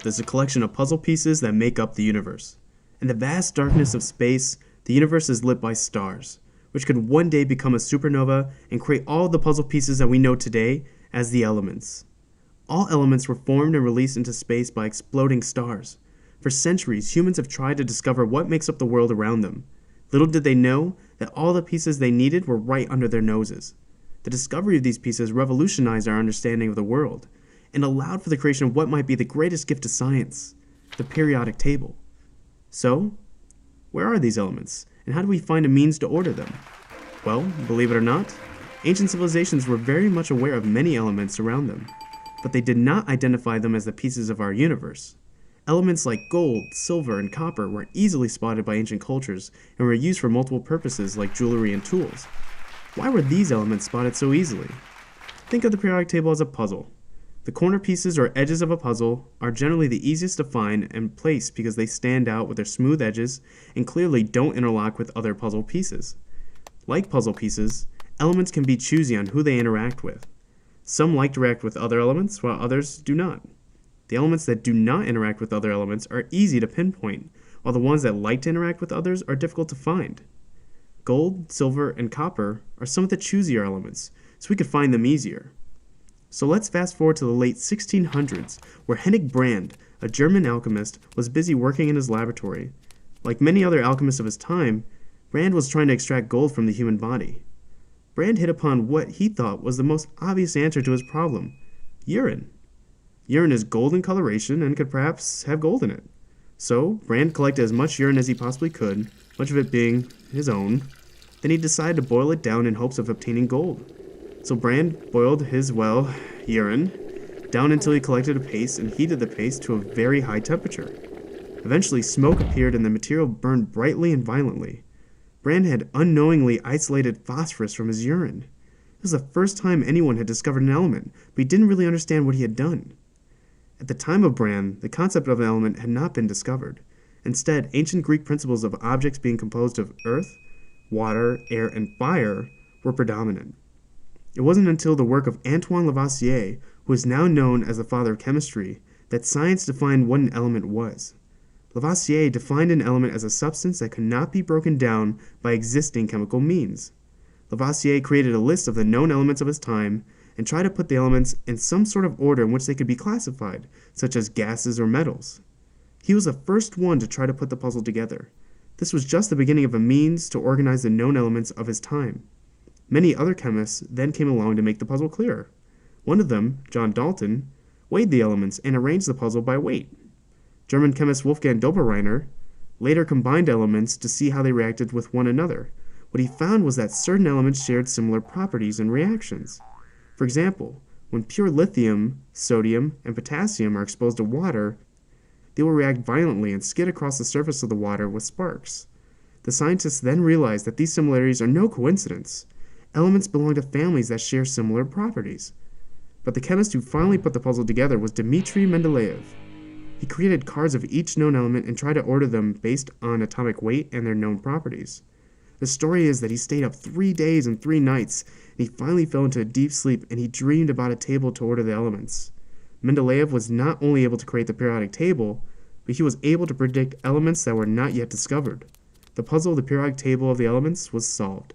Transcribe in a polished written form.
is a collection of puzzle pieces that make up the universe. In the vast darkness of space, the universe is lit by stars, which could one day become a supernova and create all the puzzle pieces that we know today as the elements. All elements were formed and released into space by exploding stars. For centuries, humans have tried to discover what makes up the world around them. Little did they know that all the pieces they needed were right under their noses. The discovery of these pieces revolutionized our understanding of the world and allowed for the creation of what might be the greatest gift to science, the periodic table. So, where are these elements, and how do we find a means to order them? Well, believe it or not, ancient civilizations were very much aware of many elements around them, but they did not identify them as the pieces of our universe. Elements like gold, silver, and copper were easily spotted by ancient cultures and were used for multiple purposes like jewelry and tools. Why were these elements spotted so easily? Think of the periodic table as a puzzle. The corner pieces or edges of a puzzle are generally the easiest to find and place because they stand out with their smooth edges and clearly don't interlock with other puzzle pieces. Like puzzle pieces, elements can be choosy on who they interact with. Some like to interact with other elements, while others do not. The elements that do not interact with other elements are easy to pinpoint, while the ones that like to interact with others are difficult to find. Gold, silver, and copper are some of the choosier elements, so we could find them easier. So let's fast forward to the late 1600s, where Hennig Brand, a German alchemist, was busy working in his laboratory. Like many other alchemists of his time, Brand was trying to extract gold from the human body. Brand hit upon what he thought was the most obvious answer to his problem: urine. Urine is gold in coloration and could perhaps have gold in it. So, Brand collected as much urine as he possibly could, much of it being his own. Then he decided to boil it down in hopes of obtaining gold. So Brand boiled his, urine down until he collected a paste and heated the paste to a very high temperature. Eventually, smoke appeared and the material burned brightly and violently. Brand had unknowingly isolated phosphorus from his urine. It was the first time anyone had discovered an element, but he didn't really understand what he had done. At the time of Brand, the concept of an element had not been discovered. Instead, ancient Greek principles of objects being composed of earth, water, air, and fire were predominant. It wasn't until the work of Antoine Lavoisier, who is now known as the father of chemistry, that science defined what an element was. Lavoisier defined an element as a substance that could not be broken down by existing chemical means. Lavoisier created a list of the known elements of his time and tried to put the elements in some sort of order in which they could be classified, such as gases or metals. He was the first one to try to put the puzzle together. This was just the beginning of a means to organize the known elements of his time. Many other chemists then came along to make the puzzle clearer. One of them, John Dalton, weighed the elements and arranged the puzzle by weight. German chemist Wolfgang Dobereiner later combined elements to see how they reacted with one another. What he found was that certain elements shared similar properties and reactions. For example, when pure lithium, sodium, and potassium are exposed to water, they will react violently and skid across the surface of the water with sparks. The scientists then realized that these similarities are no coincidence. Elements belong to families that share similar properties. But the chemist who finally put the puzzle together was Dmitri Mendeleev. He created cards of each known element and tried to order them based on atomic weight and their known properties. The story is that he stayed up 3 days and 3 nights, and he finally fell into a deep sleep and he dreamed about a table to order the elements. Mendeleev was not only able to create the periodic table, but he was able to predict elements that were not yet discovered. The puzzle of the periodic table of the elements was solved.